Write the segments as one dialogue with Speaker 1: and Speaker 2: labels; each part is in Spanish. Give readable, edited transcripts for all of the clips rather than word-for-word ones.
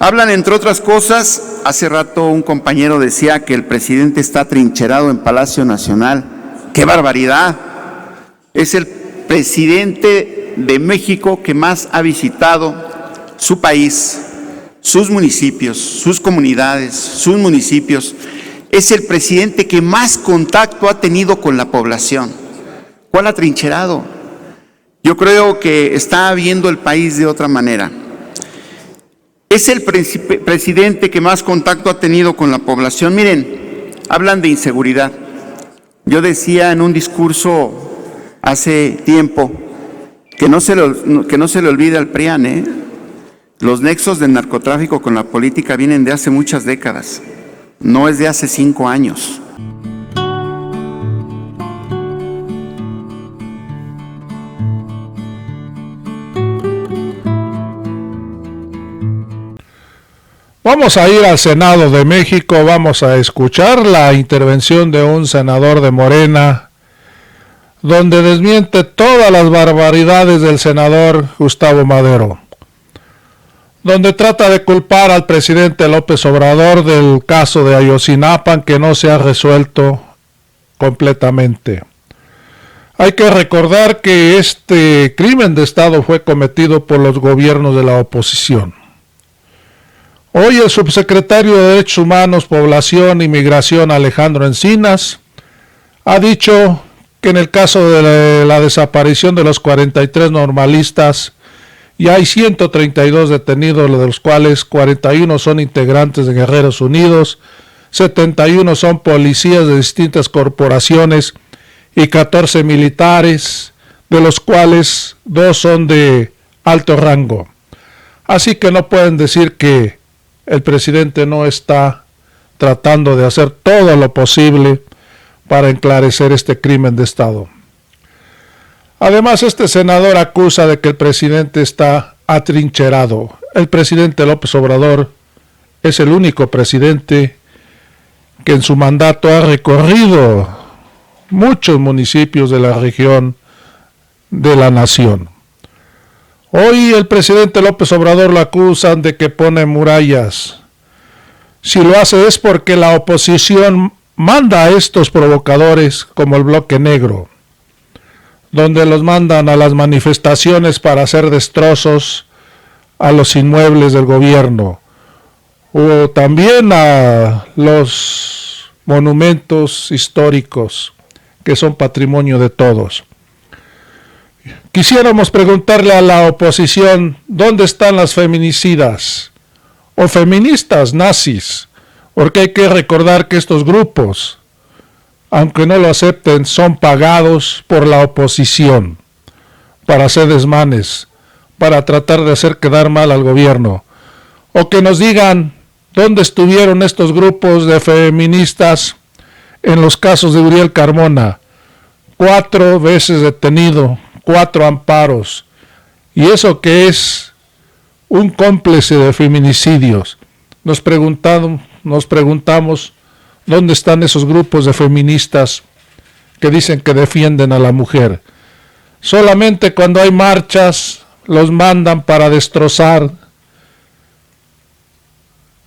Speaker 1: Hablan, entre otras cosas, hace rato un compañero decía que el presidente está atrincherado en Palacio Nacional. ¡Qué barbaridad! Es el presidente de México que más ha visitado su país, sus municipios, sus comunidades, sus municipios. Es el presidente que más contacto ha tenido con la población. ¿Cuál atrincherado? Yo creo que está viendo el país de otra manera. Es el presidente que más contacto ha tenido con la población. Miren, hablan de inseguridad. Yo decía en un discurso hace tiempo que no se le olvide al PRIAN, los nexos del narcotráfico con la política vienen de hace muchas décadas, no es de hace 5 años.
Speaker 2: Vamos a ir al Senado de México, vamos a escuchar la intervención de un senador de Morena, donde desmiente todas las barbaridades del senador Gustavo Madero, donde trata de culpar al presidente López Obrador del caso de Ayotzinapa que no se ha resuelto completamente. Hay que recordar que este crimen de Estado fue cometido por los gobiernos de la oposición. Hoy el subsecretario de Derechos Humanos, Población y Migración, Alejandro Encinas, ha dicho que en el caso de la desaparición de los 43 normalistas, ya hay 132 detenidos, de los cuales 41 son integrantes de Guerreros Unidos, 71 son policías de distintas corporaciones y 14 militares, de los cuales 2 son de alto rango. Así que no pueden decir que el presidente no está tratando de hacer todo lo posible para esclarecer este crimen de Estado. Además, este senador acusa de que el presidente está atrincherado. El presidente López Obrador es el único presidente que en su mandato ha recorrido muchos municipios de la región de la nación. Hoy el presidente López Obrador lo acusan de que pone murallas. Si lo hace es porque la oposición manda a estos provocadores como el Bloque Negro, donde los mandan a las manifestaciones para hacer destrozos a los inmuebles del gobierno, o también a los monumentos históricos que son patrimonio de todos. Quisiéramos preguntarle a la oposición, ¿dónde están las feminicidas o feministas nazis? Porque hay que recordar que estos grupos, aunque no lo acepten, son pagados por la oposición para hacer desmanes, para tratar de hacer quedar mal al gobierno. O que nos digan dónde estuvieron estos grupos de feministas en los casos de Uriel Carmona. 4 veces detenido, 4 amparos, y eso que es un cómplice de feminicidios. Nos preguntamos dónde están esos grupos de feministas que dicen que defienden a la mujer. Solamente cuando hay marchas los mandan para destrozar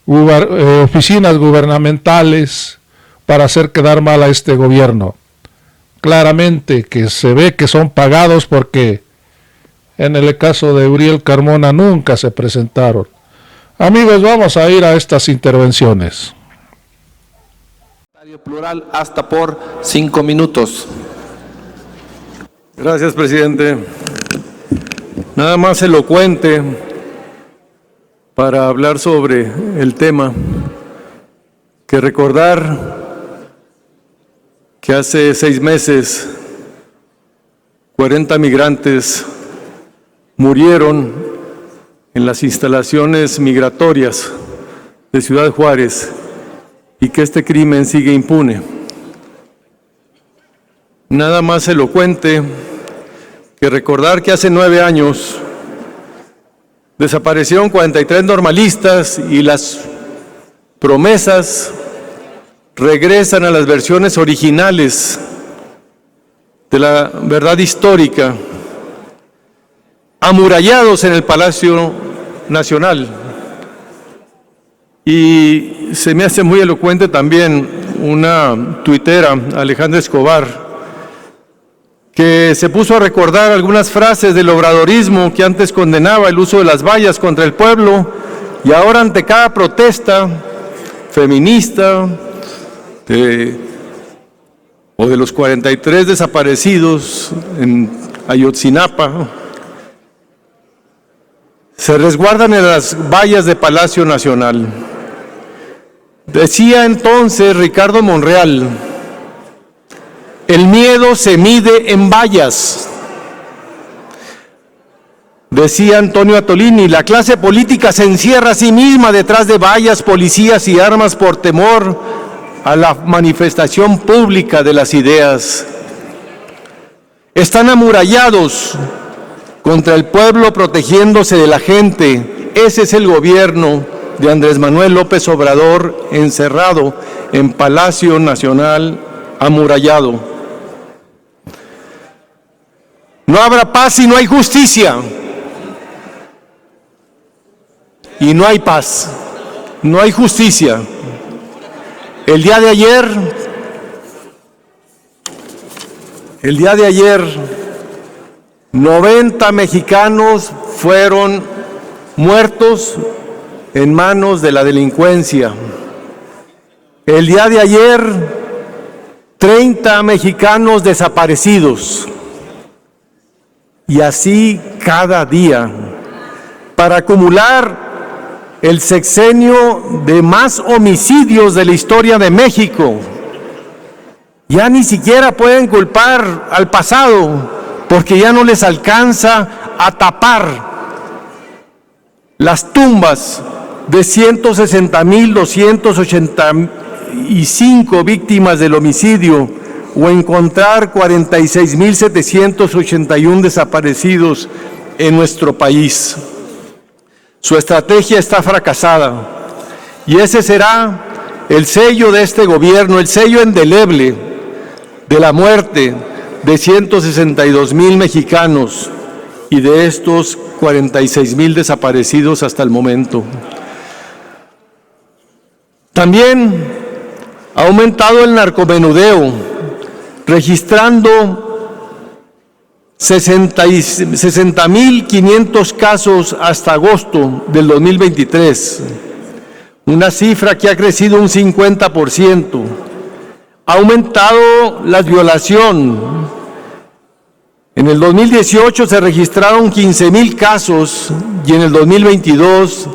Speaker 2: oficinas gubernamentales, para hacer quedar mal a este gobierno. Claramente que se ve que son pagados, porque en el caso de Uriel Carmona nunca se presentaron. Amigos, vamos a ir a estas intervenciones.
Speaker 3: Plural hasta por 5 minutos.
Speaker 4: Gracias, presidente. Nada más elocuente para hablar sobre el tema, que recordar que hace 6 meses 40 migrantes murieron en las instalaciones migratorias de Ciudad Juárez y que este crimen sigue impune. Nada más elocuente que recordar que hace 9 años desaparecieron 43 normalistas y las promesas regresan a las versiones originales de la verdad histórica, amurallados en el Palacio Nacional. Y se me hace muy elocuente también una tuitera, Alejandra Escobar, que se puso a recordar algunas frases del obradorismo que antes condenaba el uso de las vallas contra el pueblo y ahora ante cada protesta feminista o de los 43 desaparecidos en Ayotzinapa, se resguardan en las vallas de Palacio Nacional. Decía entonces Ricardo Monreal: el miedo se mide en vallas. Decía Antonio Atolini: la clase política se encierra a sí misma detrás de vallas, policías y armas por temor a la manifestación pública de las ideas. Están amurallados contra el pueblo, protegiéndose de la gente. Ese es el gobierno de Andrés Manuel López Obrador, encerrado en Palacio Nacional, amurallado. No habrá paz si no hay justicia. Y no hay paz, no hay justicia. El día de ayer, 90 mexicanos fueron muertos en manos de la delincuencia. El día de ayer, 30 mexicanos desaparecidos. Y así cada día, para acumular el sexenio de más homicidios de la historia de México. Ya ni siquiera pueden culpar al pasado, porque ya no les alcanza a tapar las tumbas de 160,285 víctimas del homicidio o encontrar 46,781 desaparecidos en nuestro país. Su estrategia está fracasada y ese será el sello de este gobierno, el sello indeleble de la muerte de 162,000 mexicanos y de estos 46,000 desaparecidos hasta el momento. También ha aumentado el narcomenudeo, registrando 60,500 casos hasta agosto del 2023, una cifra que ha crecido un 50%. Ha aumentado la violación. En el 2018 se registraron 15,000 casos y en el 2022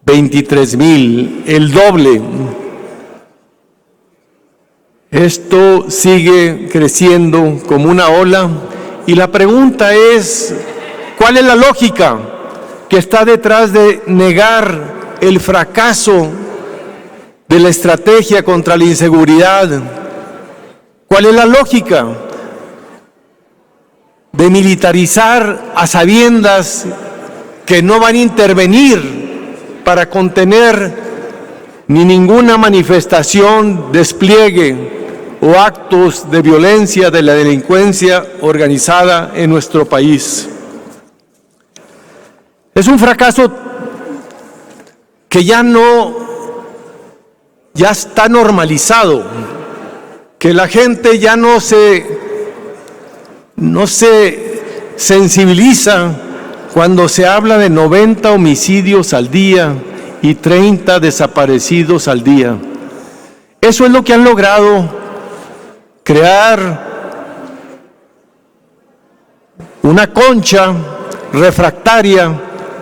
Speaker 4: 23,000, el doble. Esto sigue creciendo como una ola. Y la pregunta es, ¿cuál es la lógica que está detrás de negar el fracaso de la estrategia contra la inseguridad? ¿Cuál es la lógica de militarizar a sabiendas que no van a intervenir para contener ni ninguna manifestación, despliegue o actos de violencia de la delincuencia organizada en nuestro país? Es un fracaso que ya está normalizado, que la gente ya no se sensibiliza cuando se habla de 90 homicidios al día y 30 desaparecidos al día. Eso es lo que han logrado, crear una concha refractaria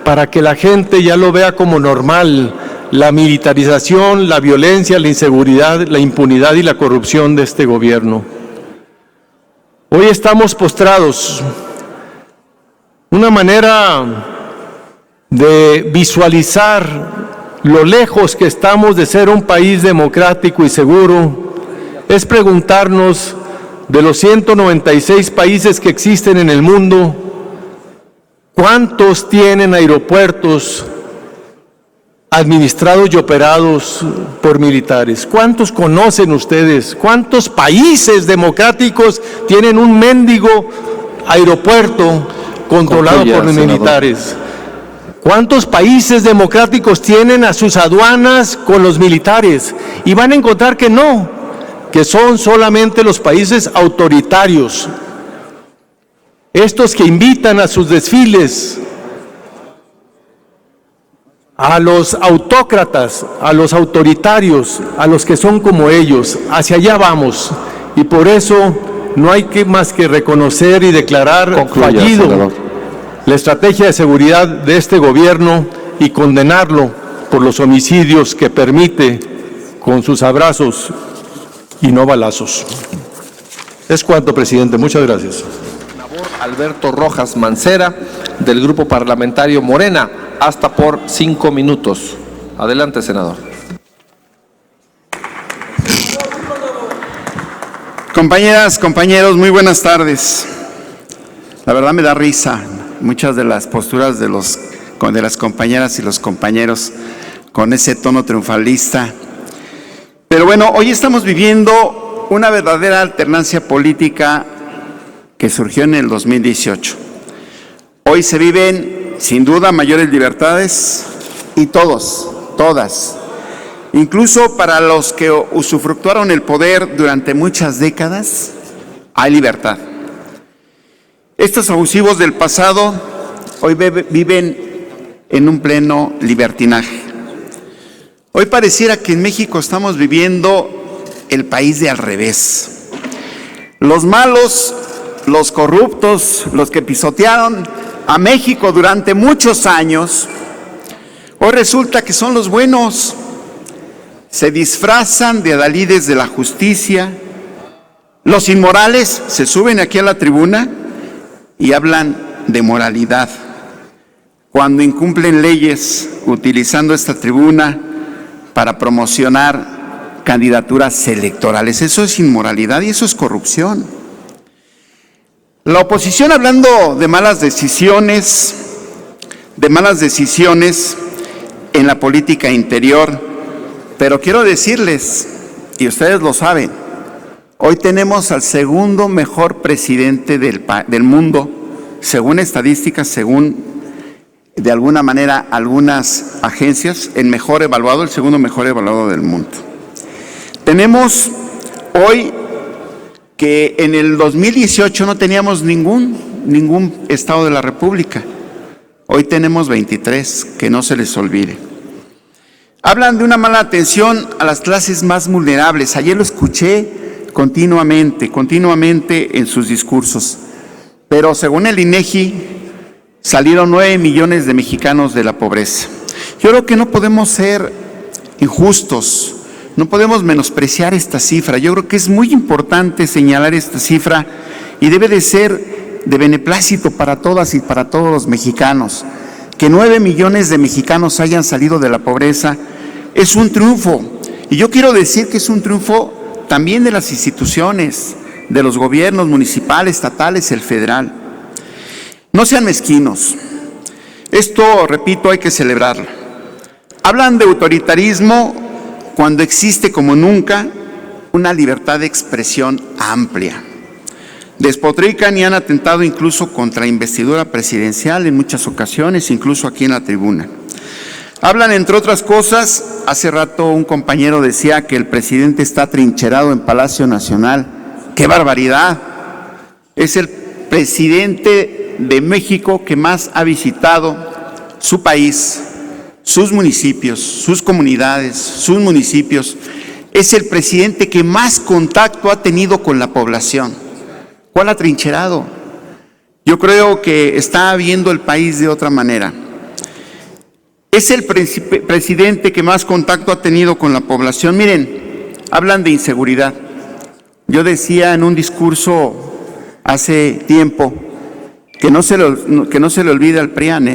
Speaker 4: para que la gente ya lo vea como normal, la militarización, la violencia, la inseguridad, la impunidad y la corrupción de este gobierno. Hoy estamos postrados. Una manera de visualizar lo lejos que estamos de ser un país democrático y seguro es preguntarnos, de los 196 países que existen en el mundo, ¿cuántos tienen aeropuertos administrados y operados por militares? ¿Cuántos conocen ustedes? ¿Cuántos países democráticos tienen un mendigo aeropuerto controlado por los militares? ¿Cuántos países democráticos tienen a sus aduanas con los militares? Y van a encontrar que no, que son solamente los países autoritarios. Estos que invitan a sus desfiles a los autócratas, a los autoritarios, a los que son como ellos. Hacia allá vamos. Y por eso no hay más que reconocer y declarar fallido la estrategia de seguridad de este gobierno y condenarlo por los homicidios que permite con sus abrazos y no balazos. Es cuanto, presidente. Muchas gracias.
Speaker 3: Alberto Rojas Mancera, del Grupo Parlamentario Morena, hasta por 5 minutos. Adelante, senador.
Speaker 1: Compañeras, compañeros, muy buenas tardes. La verdad me da risa muchas de las posturas de las compañeras y los compañeros con ese tono triunfalista. Pero bueno, hoy estamos viviendo una verdadera alternancia política que surgió en el 2018. Hoy se viven, sin duda, mayores libertades y todas, incluso para los que usufructuaron el poder durante muchas décadas, hay libertad. Estos abusivos del pasado hoy viven en un pleno libertinaje. Hoy pareciera que en México estamos viviendo el país de al revés. Los malos, los corruptos, los que pisotearon a México durante muchos años, hoy resulta que son los buenos. Se disfrazan de adalides de la justicia. Los inmorales se suben aquí a la tribuna y hablan de moralidad, cuando incumplen leyes utilizando esta tribuna para promocionar candidaturas electorales. Eso es inmoralidad y eso es corrupción. La oposición, hablando de malas decisiones en la política interior, pero quiero decirles, y ustedes lo saben, hoy tenemos al segundo mejor presidente del mundo, según estadísticas, según de alguna manera algunas agencias, el segundo mejor evaluado del mundo. Tenemos hoy que en el 2018 no teníamos ningún estado de la República. Hoy tenemos 23, que no se les olvide. Hablan de una mala atención a las clases más vulnerables. Ayer lo escuché continuamente en sus discursos. Pero según el INEGI, salieron 9 millones de mexicanos de la pobreza. Yo creo que no podemos ser injustos, no podemos menospreciar esta cifra. Yo creo que es muy importante señalar esta cifra y debe de ser de beneplácito para todas y para todos los mexicanos. Que 9 millones de mexicanos hayan salido de la pobreza es un triunfo. Y yo quiero decir que es un triunfo también de las instituciones, de los gobiernos municipales, estatales, el federal. No sean mezquinos. Esto, repito, hay que celebrarlo. Hablan de autoritarismo cuando existe como nunca una libertad de expresión amplia. Despotrican y han atentado incluso contra la investidura presidencial en muchas ocasiones, incluso aquí en la tribuna. Hablan, entre otras cosas, hace rato un compañero decía que el presidente está trincherado en Palacio Nacional. ¡Qué barbaridad! Es el presidente de México que más ha visitado su país, sus municipios, sus comunidades, sus municipios. Es el presidente que más contacto ha tenido con la población. ¿Cuál atrincherado? Yo creo que está viendo el país de otra manera. Es el presidente que más contacto ha tenido con la población. Miren, hablan de inseguridad. Yo decía en un discurso hace tiempo que no se le olvide al PRIAN,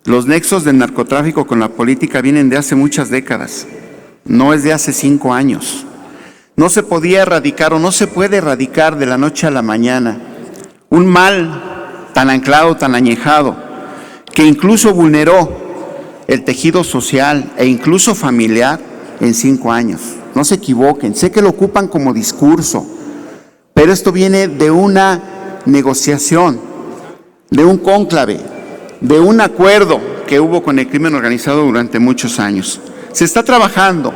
Speaker 1: Los nexos del narcotráfico con la política vienen de hace muchas décadas, no es de hace 5 años. No se podía erradicar o no se puede erradicar de la noche a la mañana un mal tan anclado, tan añejado, que incluso vulneró el tejido social e incluso familiar en 5 años. No se equivoquen, sé que lo ocupan como discurso, pero esto viene de una negociación, de un cónclave, de un acuerdo que hubo con el crimen organizado durante muchos años. Se está trabajando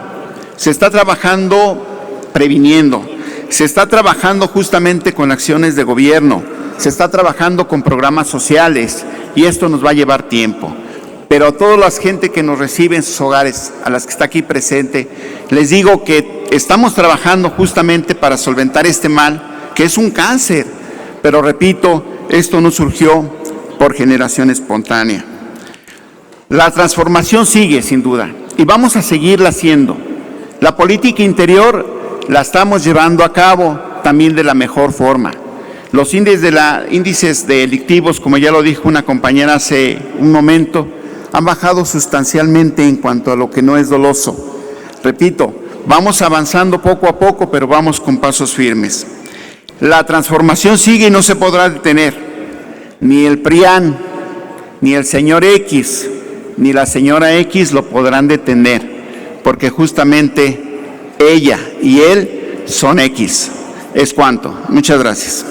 Speaker 1: previniendo, se está trabajando justamente con acciones de gobierno, se está trabajando con programas sociales y esto nos va a llevar tiempo. Pero a toda la gente que nos recibe en sus hogares, a las que está aquí presente, les digo que estamos trabajando justamente para solventar este mal, que es un cáncer. Pero repito, esto no surgió por generación espontánea. La transformación sigue, sin duda, y vamos a seguirla haciendo. La política interior la estamos llevando a cabo también de la mejor forma. Los índices delictivos, como ya lo dijo una compañera hace un momento, han bajado sustancialmente en cuanto a lo que no es doloso. Repito, vamos avanzando poco a poco, pero vamos con pasos firmes. La transformación sigue y no se podrá detener. Ni el PRIAN, ni el señor X, ni la señora X lo podrán detener, porque justamente ella y él son X. Es cuanto. Muchas gracias.